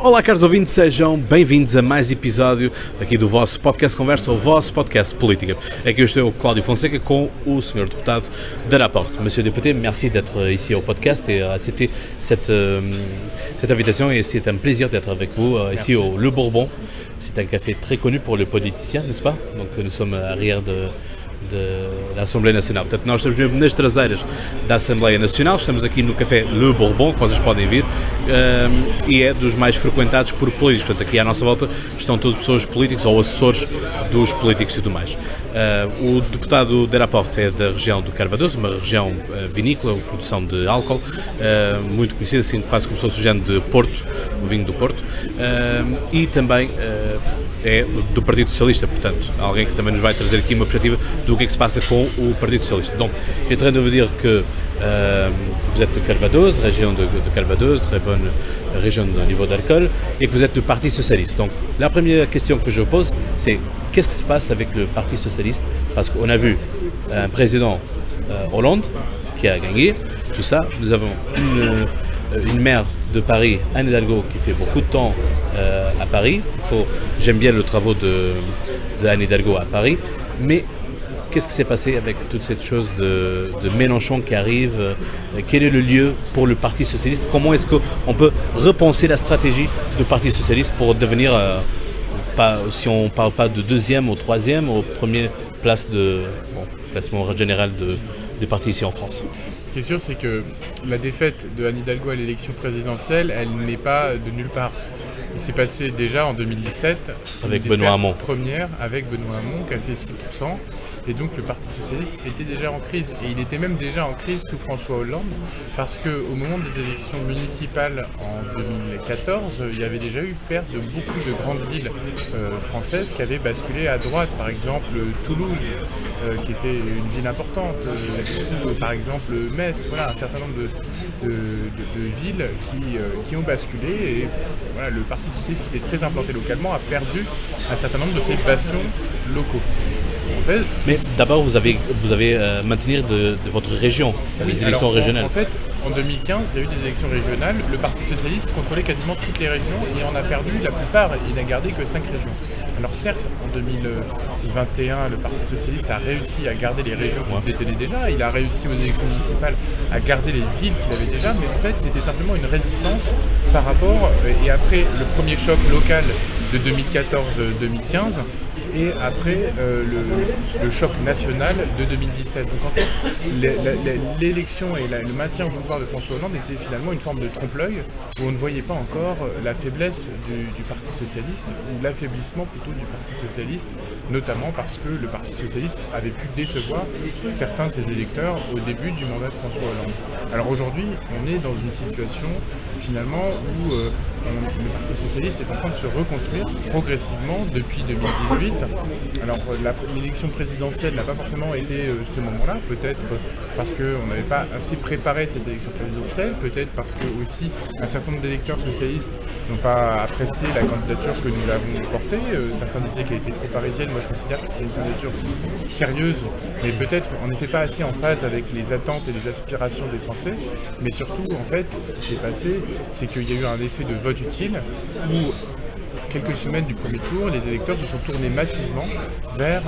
Olá, caros ouvintes, sejam bem-vindos a mais episódio aqui do vosso podcast Conversa, o vosso podcast Política. Aqui eu estou, Cláudio Fonseca, com o Sr. Deputado de Rapporte. Monsieur le député, merci d'être ici au podcast et accepter cette invitation, et c'est un plaisir d'être avec vous ici au Le Bourbon. C'est un café très connu pour les politiciens, n'est-ce pas? Donc nous sommes arrière da Assembleia Nacional. Portanto, nós estamos mesmo nas traseiras da Assembleia Nacional, estamos aqui no café Le Bourbon, que vocês podem vir, e é dos mais frequentados por políticos. Portanto, aqui à nossa volta estão todas pessoas políticas ou assessores dos políticos e tudo mais. O deputado de Rapporte é da região do Carvadoso, uma região vinícola, produção de álcool, muito conhecida, assim quase como se fosse o género de Porto, o vinho do Porto, e também é do Partido Socialista, portanto, alguém que também nos vai trazer aqui uma perspectiva do que é que se passa com o Partido Socialista. Donc, j'ai train de vous dire que vous êtes de Calvados, région de Calvados, très bonne région au niveau d'alcool, et que vous êtes du Parti Socialiste. Donc, la première question que je vous pose, c'est qu'est-ce qui se passe avec le Parti Socialiste? Parce qu'on a vu un président Hollande qui a gagné, tout ça. Nous avons une maire de Paris, Anne Hidalgo, qui fait beaucoup de temps à Paris. J'aime bien le travail de Anne Hidalgo à Paris, mais qu'est-ce qui s'est passé avec toute cette chose de Mélenchon qui arrive? Quel est le lieu pour le Parti Socialiste? Comment est-ce qu'on peut repenser la stratégie du Parti Socialiste pour devenir, si on ne parle pas de deuxième ou troisième, aux premières places classement général des partis ici en France? Ce qui est sûr, c'est que la défaite de Anne Hidalgo à l'élection présidentielle, elle n'est pas de nulle part. Il s'est passé déjà en 2017, avec Benoît Hamon. Première avec Benoît Hamon qui a fait 6%. Et donc le Parti Socialiste était déjà en crise. Et il était même déjà en crise sous François Hollande, parce qu'au moment des élections municipales en 2014, il y avait déjà eu perte de beaucoup de grandes villes françaises qui avaient basculé à droite. Par exemple Toulouse, qui était une ville importante, par exemple Metz, voilà, un certain nombre de villes qui ont basculé. Et voilà, le Parti Socialiste, qui était très implanté localement, a perdu un certain nombre de ses bastions locaux. En fait, mais d'abord, vous avez maintenir de votre région, les élections régionales. En fait, en 2015, il y a eu des élections régionales. Le Parti Socialiste contrôlait quasiment toutes les régions et on a perdu la plupart. Il n'a gardé que 5 régions. Alors certes, en 2021, le Parti Socialiste a réussi à garder les régions qu'il détenait déjà. Il a réussi aux élections municipales à garder les villes qu'il avait déjà. Mais en fait, c'était simplement une résistance par rapport, et après le premier choc local de 2014-2015, et après le choc national de 2017. Donc en fait, l'élection et le maintien au pouvoir de François Hollande était finalement une forme de trompe-l'œil, où on ne voyait pas encore la faiblesse du Parti Socialiste, ou l'affaiblissement plutôt du Parti Socialiste, notamment parce que le Parti Socialiste avait pu décevoir certains de ses électeurs au début du mandat de François Hollande. Alors aujourd'hui, on est dans une situation finalement où le Parti Socialiste est en train de se reconstruire progressivement depuis 2018. Alors l'élection présidentielle n'a pas forcément été ce moment-là, peut-être parce qu'on n'avait pas assez préparé cette élection présidentielle, peut-être parce que aussi un certain nombre d'électeurs socialistes n'ont pas apprécié la candidature que nous l'avons portée. Certains disaient qu'elle était trop parisienne, moi je considère que c'était une candidature sérieuse, mais peut-être en effet pas assez en phase avec les attentes et les aspirations des Français. Mais surtout, en fait, ce qui s'est passé, c'est qu'il y a eu un effet de vote utile où, quelques semaines du premier tour, les électeurs se sont tournés massivement vers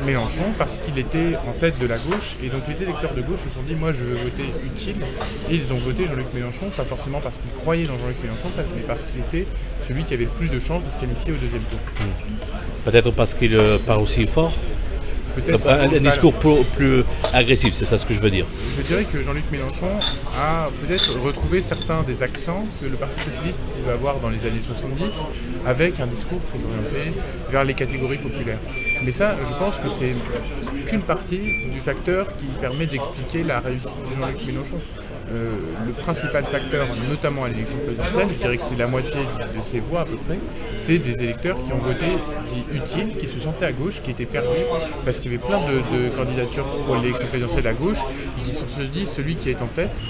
Mélenchon parce qu'il était en tête de la gauche, et donc les électeurs de gauche se sont dit moi je veux voter utile, et ils ont voté Jean-Luc Mélenchon, pas forcément parce qu'ils croyaient dans Jean-Luc Mélenchon, mais parce qu'il était celui qui avait le plus de chances de se qualifier au deuxième tour. Peut-être parce qu'il parle aussi fort. Un discours plus agressif, c'est ça ce que je veux dire. Je dirais que Jean-Luc Mélenchon a peut-être retrouvé certains des accents que le Parti Socialiste pouvait avoir dans les années 70, avec un discours très orienté vers les catégories populaires. Mais ça, je pense que c'est qu'une partie du facteur qui permet d'expliquer la réussite de Jean-Luc Mélenchon. Le principal facteur, notamment à l'élection présidentielle, je dirais que c'est la moitié de ses voix à peu près, c'est des électeurs qui ont voté dit utile, qui se sentaient à gauche, qui étaient perdus, parce qu'il y avait plein de candidatures pour l'élection présidentielle à gauche, et qui se sont dit celui qui est en tête,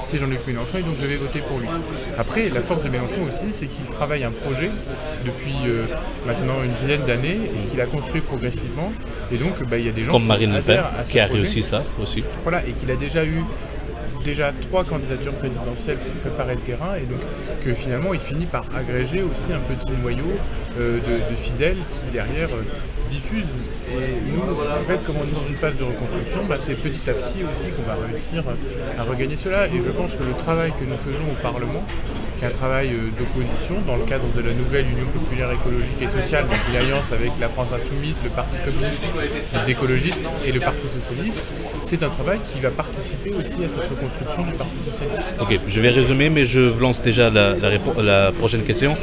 c'est Jean-Luc Mélenchon, et donc je vais voter pour lui. Après, la force de Mélenchon aussi, c'est qu'il travaille un projet depuis maintenant une dizaine d'années, et qu'il a construit progressivement, et donc il y a des gens comme Marine Le Pen, qui a projet, réussi ça aussi. Voilà, et qu'il a déjà eu déjà 3 candidatures présidentielles pour préparer le terrain, et donc que finalement il finit par agréger aussi un petit noyau de fidèles qui derrière diffusent. Et nous, en fait, comme on est dans une phase de reconstruction, c'est petit à petit aussi qu'on va réussir à regagner cela. Et je pense que le travail que nous faisons au Parlement, qui est un travail d'opposition dans le cadre de la nouvelle Union populaire écologique et sociale, donc une alliance avec la France insoumise, le Parti communiste, les écologistes et le Parti socialiste, c'est un travail qui va participer aussi à cette reconstruction du Parti socialiste. Ok, je vais résumer, mais je lance déjà la prochaine question,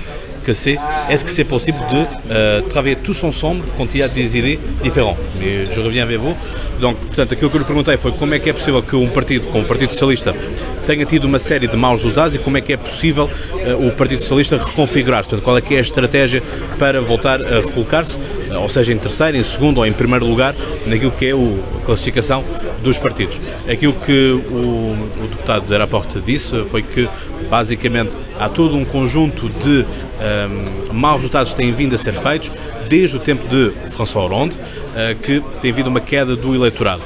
que c'est, est-ce que c'est possible de travailler tous ensemble quand il y a des idées différentes? Mais je reviens vers vous. Donc, portanto, aquilo que eu lhe perguntei foi como é que é possível que um partido como o Partido Socialista tenha tido uma série de maus resultados e como é que é possível o Partido Socialista reconfigurar-se. Portanto, qual é que é a estratégia para voltar a recolocar-se, ou seja, em terceiro, em segundo ou em primeiro lugar, naquilo que é a classificação dos partidos. Aquilo que o deputado de Araporte disse foi que, basicamente, há todo um conjunto de maus resultados que têm vindo a ser feitos desde o tempo de François Hollande, que tem havido uma queda do eleitorado.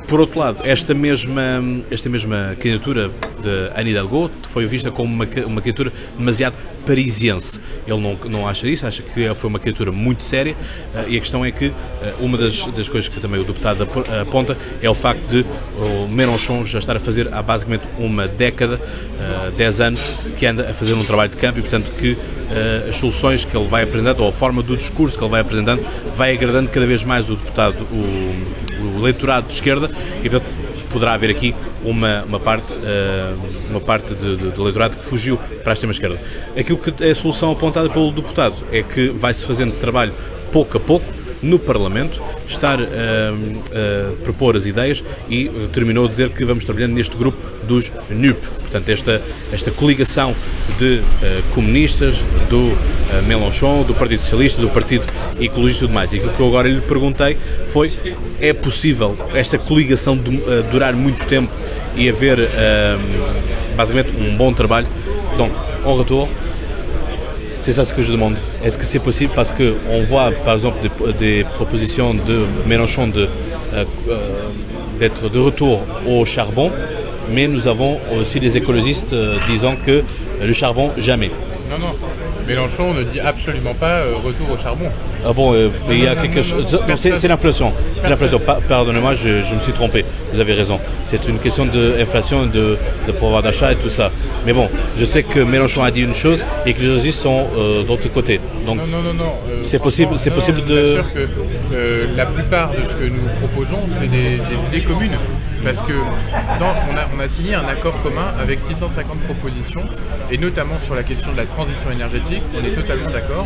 Por outro lado, esta mesma candidatura de Anne Hidalgo foi vista como uma candidatura demasiado parisiense. Ele não acha isso, acha que foi uma candidatura muito séria, e a questão é que uma das coisas que também o deputado aponta é o facto de o Mélenchon já estar a fazer há basicamente uma década, 10 anos, que anda a fazer um trabalho de campo, e portanto que as soluções que ele vai apresentando, ou a forma do discurso que ele vai apresentando, vai agradando cada vez mais o deputado, o eleitorado de esquerda, e portanto poderá haver aqui uma parte do eleitorado que fugiu para a extrema-esquerda. Aquilo que é a solução apontada pelo deputado é que vai-se fazendo trabalho pouco a pouco no Parlamento, estar a propor as ideias, e terminou a dizer que vamos trabalhando neste grupo dos NUP, portanto esta coligação de comunistas, do Mélenchon, do Partido Socialista, do Partido Ecologista e tudo mais. E aquilo que eu agora lhe perguntei foi, é possível esta coligação durar muito tempo e haver basicamente un bon travail? Donc, en retour, c'est ça ce que je demande. Est-ce que c'est possible? Parce qu'on voit par exemple des propositions de Mélenchon d'être de retour au charbon, mais nous avons aussi des écologistes disant que le charbon, jamais. Non, non. Mélenchon ne dit absolument pas retour au charbon. Ah bon, il y a quelque chose. C'est l'inflation. C'est l'inflation. Pardonnez-moi, je me suis trompé. Vous avez raison. C'est une question d'inflation, de pouvoir d'achat et tout ça. Mais bon, je sais que Mélenchon a dit une chose et que les autres sont d'autre côté. Donc, non. C'est possible de. Bien sûr que la plupart de ce que nous proposons, c'est des idées communes. Parce que on a signé un accord commun avec 650 propositions, et notamment sur la question de la transition énergétique, on est totalement d'accord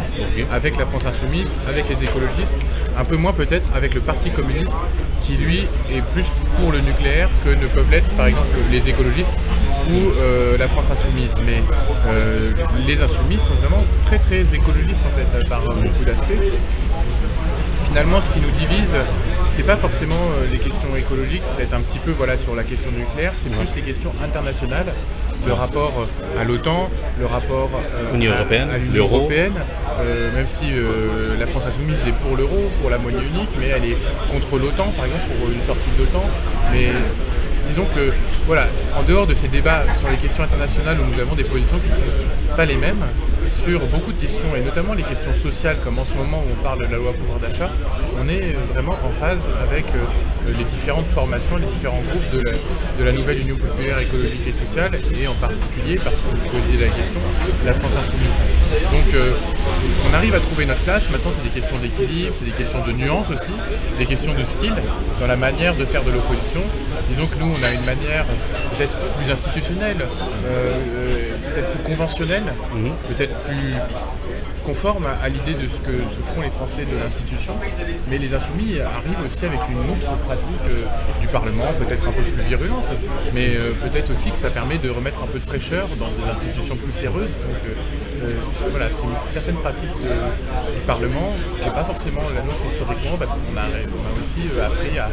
avec la France insoumise, avec les écologistes, un peu moins peut-être avec le Parti communiste, qui lui est plus pour le nucléaire que ne peuvent l'être par exemple les écologistes ou la France insoumise. Mais les insoumis sont vraiment très très écologistes en fait, par beaucoup d'aspects. Finalement, ce qui nous divise, c'est pas forcément les questions écologiques, peut-être un petit peu sur la question nucléaire, c'est plus les questions internationales, le rapport à l'OTAN, le rapport à l'Union européenne, même si la France insoumise est pour l'euro, pour la monnaie unique, mais elle est contre l'OTAN, par exemple, pour une sortie de l'OTAN. Mais disons que, en dehors de ces débats sur les questions internationales où nous avons des positions qui ne sont pas les mêmes, sur beaucoup de questions, et notamment les questions sociales, comme en ce moment où on parle de la loi pouvoir d'achat, on est vraiment en phase avec les différentes formations, les différents groupes de la nouvelle Union populaire écologique et sociale, et en particulier, parce que vous posiez la question, la France insoumise. Donc on arrive à trouver notre place. Maintenant, c'est des questions d'équilibre, c'est des questions de nuances aussi, des questions de style dans la manière de faire de l'opposition. Disons que nous, on a une manière peut-être plus institutionnelle, peut-être plus conventionnelle, peut-être plus conforme à l'idée de ce que se font les Français de l'institution, mais les insoumis arrivent aussi avec une autre pratique du Parlement, peut-être un peu plus virulente, mais peut-être aussi que ça permet de remettre un peu de fraîcheur dans des institutions plus sérieuses. Donc c'est une certaine pratique du Parlement qui n'est pas forcément la nôtre historiquement, parce qu'on a aussi appris à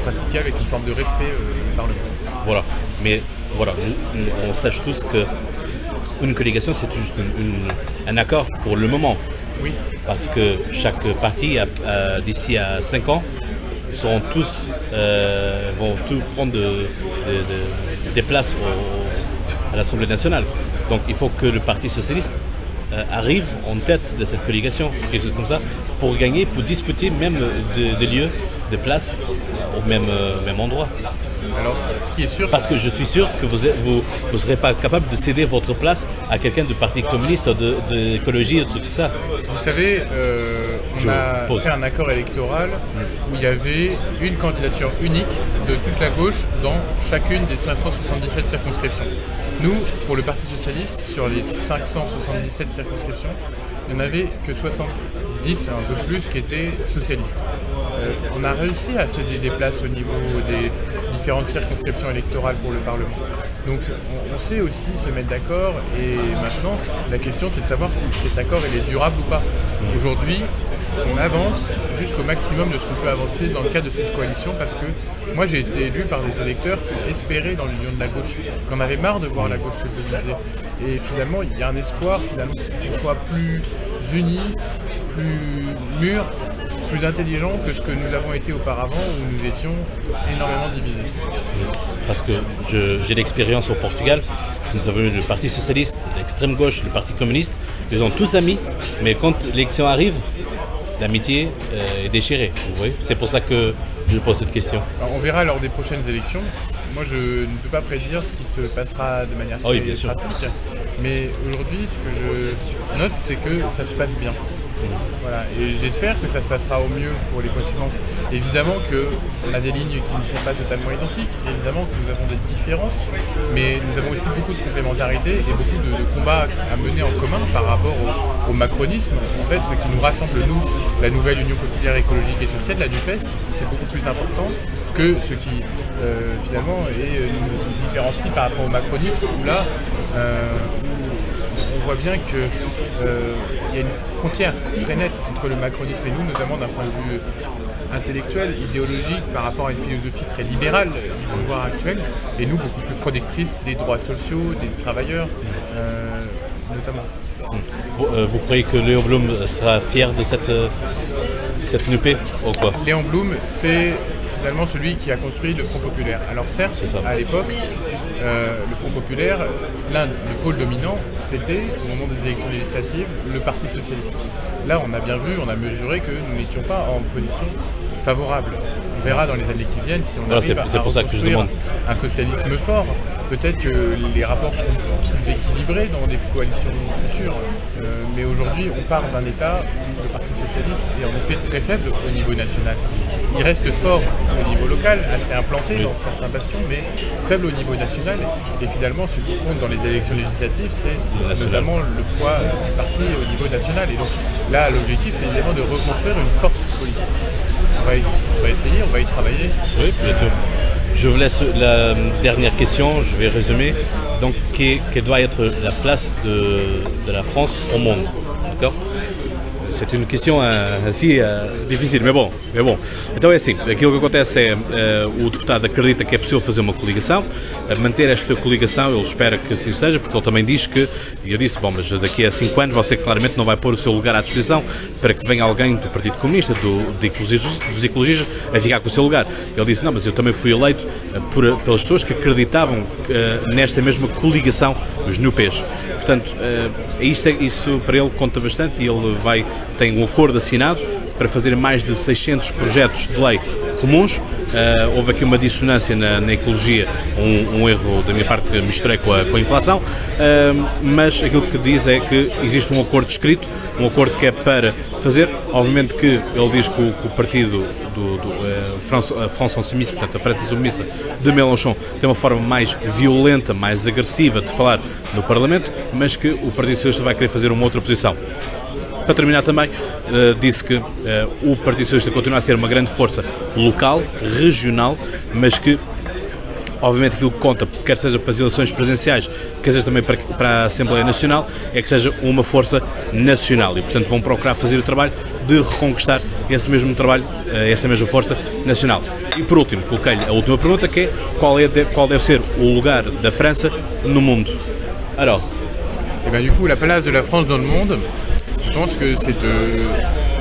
pratiquer avec une forme de respect du Parlement. Voilà, mais on sache tous que une collégation, c'est juste un accord pour le moment. Oui. Parce que chaque parti, d'ici à 5 ans, vont tous prendre des places à l'Assemblée nationale. Donc il faut que le Parti socialiste arrive en tête de cette collégation, quelque chose comme ça, pour gagner, pour discuter même des lieux, des places au même endroit. Alors ce qui est sûr... Parce que je suis sûr que vous ne serez pas capable de céder votre place à quelqu'un du Parti communiste, d'écologie, tout ça. Vous savez, on a fait un accord électoral où il y avait une candidature unique de toute la gauche dans chacune des 577 circonscriptions. Nous, pour le Parti socialiste, sur les 577 circonscriptions, il n'y en avait que 70, un peu plus, qui étaient socialistes. On a réussi à céder des places au niveau des différentes circonscriptions électorales pour le Parlement. Donc on sait aussi se mettre d'accord et maintenant la question c'est de savoir si cet accord il est durable ou pas. Aujourd'hui on avance jusqu'au maximum de ce qu'on peut avancer dans le cadre de cette coalition parce que moi j'ai été élu par des électeurs qui espéraient dans l'union de la gauche, qu'on avait marre de voir la gauche se diviser. Et finalement il y a un espoir finalement qu'on soit plus unis, plus mûrs, plus intelligent que ce que nous avons été auparavant où nous étions énormément divisés. Parce que j'ai l'expérience au Portugal, nous avons eu le Parti socialiste, l'extrême gauche, le Parti communiste, ils ont tous amis, mais quand l'élection arrive, l'amitié est déchirée. Vous voyez, c'est pour ça que je pose cette question. Alors, on verra lors des prochaines élections. Moi, je ne peux pas prédire ce qui se passera de manière très pratique, mais aujourd'hui, ce que je note, c'est que ça se passe bien. Voilà. Et j'espère que ça se passera au mieux pour les fois suivantes. Évidemment qu'on a des lignes qui ne sont pas totalement identiques, évidemment que nous avons des différences, mais nous avons aussi beaucoup de complémentarité et beaucoup de combats à mener en commun par rapport au macronisme. En fait, ce qui nous rassemble, nous, la nouvelle Union populaire écologique et sociale, la NUPES, c'est beaucoup plus important que ce qui finalement nous différencie par rapport au macronisme, où là, on voit bien qu'il y a une frontière très nette entre le macronisme et nous, notamment d'un point de vue intellectuel, idéologique, par rapport à une philosophie très libérale du pouvoir actuel, et nous beaucoup plus protectrice des droits sociaux, des travailleurs, notamment. Vous croyez que Léon Blum sera fier de cette NUPES ou quoi? Léon Blum, c'est finalement celui qui a construit le Front populaire. Alors certes, à l'époque, le Front populaire, le pôle dominant, c'était, au moment des élections législatives, le Parti socialiste. Là, on a bien vu, on a mesuré que nous n'étions pas en position favorable. On verra dans les années qui viennent si on arrive à reconstruire un socialisme fort. Peut-être que les rapports seront plus équilibrés dans des coalitions futures. Mais aujourd'hui, on part d'un État où le Parti socialiste est en effet très faible au niveau national. Il reste fort au niveau local, assez implanté dans certains bastions, mais faible au niveau national. Et finalement, ce qui compte dans les élections législatives, c'est notamment le poids du parti au niveau national. Et donc là, l'objectif, c'est évidemment de reconstruire une force politique. On va essayer, on va y travailler. Oui, bien sûr. Je vous laisse la dernière question, je vais résumer. Donc, quelle doit être la place de la France au monde? D'accord? C'est uma questão assim difícil, mas bom. Então é assim, aquilo que acontece é o deputado acredita que é possível fazer uma coligação, manter esta coligação, ele espera que assim seja, porque ele também diz que, e eu disse, bom, mas daqui a 5 anos você claramente não vai pôr o seu lugar à disposição para que venha alguém do Partido Comunista, dos ecologistas, a ficar com o seu lugar. Ele disse, não, mas eu também fui eleito pelas pessoas que acreditavam nesta mesma coligação, os NUPES. Portanto, isso para ele conta bastante e ele tem um acordo assinado para fazer mais de 600 projetos de lei comuns. Houve aqui uma dissonância na ecologia, um erro da minha parte que misturei com a inflação, mas aquilo que diz é que existe um acordo escrito, um acordo que é para fazer. Obviamente que ele diz que o partido a France Insoumise, portanto a França Submissa de Mélenchon, tem uma forma mais violenta, mais agressiva de falar no Parlamento, mas que o Partido Socialista vai querer fazer uma outra posição. Para terminar também, disse que o Partido Socialista continua a ser uma grande força local, regional, mas que, obviamente, aquilo que conta, quer seja para as eleições presidenciais, quer seja também para a Assembleia Nacional, é que seja uma força nacional e, portanto, vão procurar fazer o trabalho de reconquistar esse mesmo trabalho, essa mesma força nacional. E, por último, coloquei-lhe a última pergunta, que é qual deve ser o lugar da França no mundo. Alors. Et bien, du coup, la place de la France dans le monde, je pense que c'est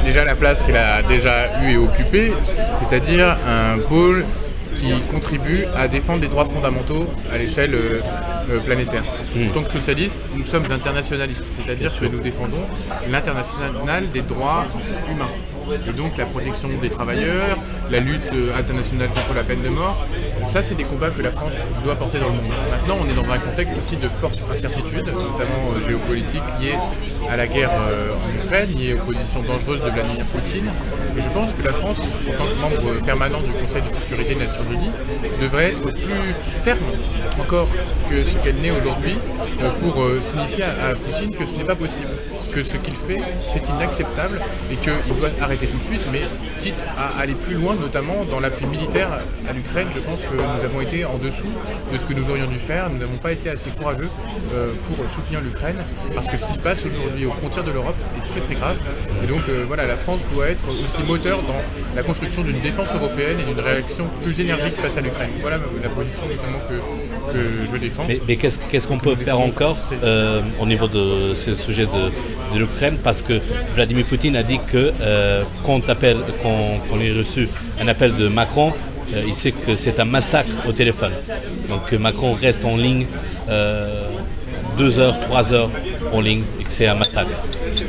déjà la place qu'elle a déjà eue et occupée, c'est-à-dire un pôle qui contribue à défendre les droits fondamentaux à l'échelle planétaire. En tant que socialistes, nous sommes internationalistes, c'est-à-dire que nous défendons l'international des droits humains. Et donc la protection des travailleurs, la lutte internationale contre la peine de mort, ça c'est des combats que la France doit porter dans le monde. Maintenant on est dans un contexte aussi de forte incertitude, notamment géopolitique, liée à la guerre en Ukraine, liée aux positions dangereuses de Vladimir Poutine. Et je pense que la France, en tant que membre permanent du Conseil de sécurité des Nations Unies, devrait être plus ferme encore que ce qu'elle n'est aujourd'hui pour signifier à Poutine que ce n'est pas possible, que ce qu'il fait c'est inacceptable et qu'il doit arrêter tout de suite, mais quitte à aller plus loin, notamment dans l'appui militaire à l'Ukraine. Je pense que nous avons été en dessous de ce que nous aurions dû faire, nous n'avons pas été assez courageux pour soutenir l'Ukraine, parce que ce qui passe aujourd'hui aux frontières de l'Europe est très très grave. Et donc voilà, la France doit être aussi moteur dans la construction d'une défense européenne et d'une réaction plus énergique face à l'Ukraine. Voilà la position notamment que je défends. Mais qu'est-ce qu'on peut faire encore au niveau de ce sujet de l'Ukraine, parce que Vladimir Poutine a dit que quand on ait reçu un appel de Macron, il sait que c'est un massacre au téléphone. Donc Macron reste en ligne 2 heures, 3 heures en ligne et que c'est un massacre.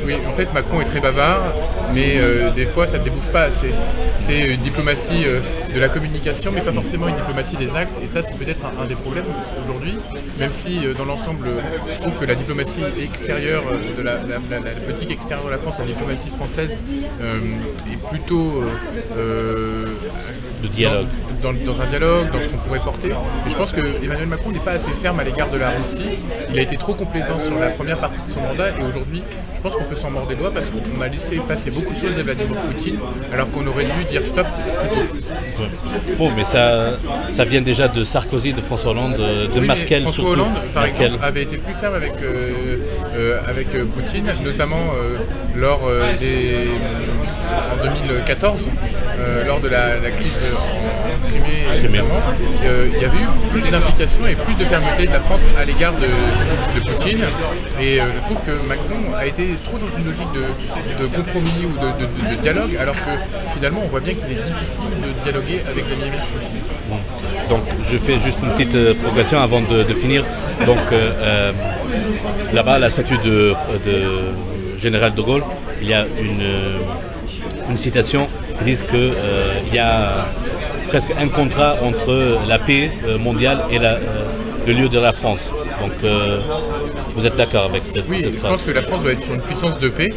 Oui, en fait Macron est très bavard, mais des fois ça ne débouche pas assez. C'est une diplomatie de la communication, mais pas forcément une diplomatie des actes, et ça c'est peut-être un des problèmes aujourd'hui, même si dans l'ensemble je trouve que la diplomatie extérieure, de la politique extérieure de la France, la diplomatie française est plutôt de dialogue. Dans un dialogue, dans ce qu'on pourrait porter. Mais je pense que Emmanuel Macron n'est pas assez ferme à l'égard de la Russie. Il a été trop complaisant sur la première partie de son mandat, et aujourd'hui, je pense qu'on peut s'en mordre les doigts parce qu'on a laissé passer beaucoup de choses à Vladimir Poutine, alors qu'on aurait dû dire stop plus tôt. Bon, mais ça vient déjà de Sarkozy, de François Hollande, de oui, Merkel François surtout. Hollande, par exemple, avait été plus ferme avec Poutine, notamment lors en 2014, lors de la crise en Crimée, évidemment. Il y avait eu plus d'implication et plus de fermeté de la France à l'égard de Poutine. Et je trouve que Macron a été trop dans une logique de compromis ou de dialogue, alors que finalement on voit bien qu'il est difficile de dialoguer avec Vladimir Poutine. Donc je fais juste une petite progression avant de finir. Donc là-bas, la statue de général de Gaulle, il y a une citation qui dit qu'il y a presque un contrat entre la paix mondiale et le lieu de la France. Donc vous êtes d'accord avec cette phrase? Oui, je pense que la France doit être sur une puissance de paix,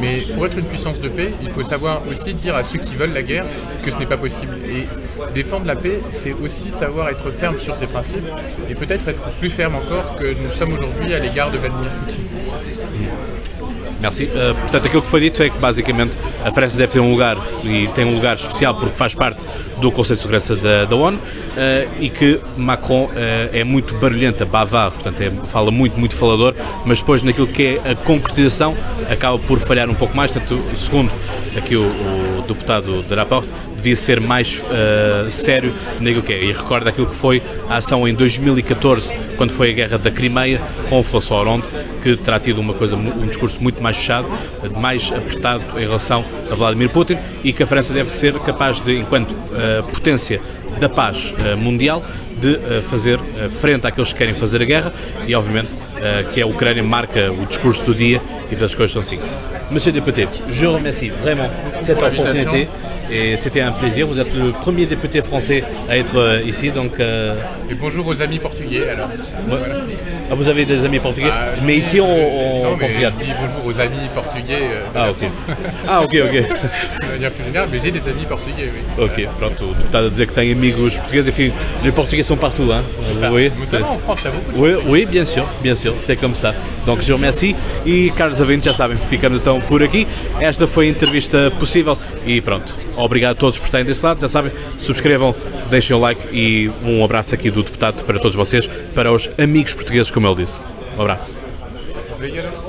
mais pour être une puissance de paix, il faut savoir aussi dire à ceux qui veulent la guerre que ce n'est pas possible. Et défendre la paix, c'est aussi savoir être ferme sur ses principes, et peut-être être plus ferme encore que nous sommes aujourd'hui à l'égard de Vladimir Poutine. Merci. Portanto, aquilo que foi dito é que basicamente a França deve ter um lugar, e tem um lugar especial porque faz parte do Conselho de Segurança da ONU, e que Macron é muito barulhento, bavard, portanto fala muito falador, mas depois naquilo que é a concretização acaba por falhar um pouco mais. Portanto, segundo aqui o deputado de Laporte, devia ser mais sério naquilo que é, e recorda aquilo que foi a ação em 2014, quando foi a guerra da Crimeia, com o François Hollande, que terá tido um discurso muito mais fechado, mais apertado em relação a Vladimir Putin, e que a França deve ser capaz de, enquanto potência da paz mundial, de fazer frente àqueles que querem fazer a guerra, e obviamente que a Ucrânia marca o discurso do dia, e as coisas são assim. Monsieur le député, je remercie vraiment cette opportunité. Et c'était un plaisir, vous êtes le premier député français à être ici, donc... Et bonjour aux amis portugais, alors. Ouais. Voilà. Ah, vous avez des amis portugais, mais ici non, mais Portugal. je dis bonjour aux amis portugais de Ah, la ok. France. Ah, ok. De manière plus générale, mais j'ai des amis portugais, oui. Ok, pronto, o deputado a dizer que tem amigos portugueses, enfim, les portugais sont partout, hein, vous voyez. Notamment en France, il y a beaucoup de... Oui, bien sûr, c'est comme ça. Donc, je remercie, e caros ouvintes, já sabem, ficamos então por aqui. Esta foi a entrevista possível e pronto. Obrigado a todos por estarem desse lado, já sabem, subscrevam, deixem o like, e um abraço aqui do deputado para todos vocês, para os amigos portugueses, como ele disse. Um abraço. Obrigado.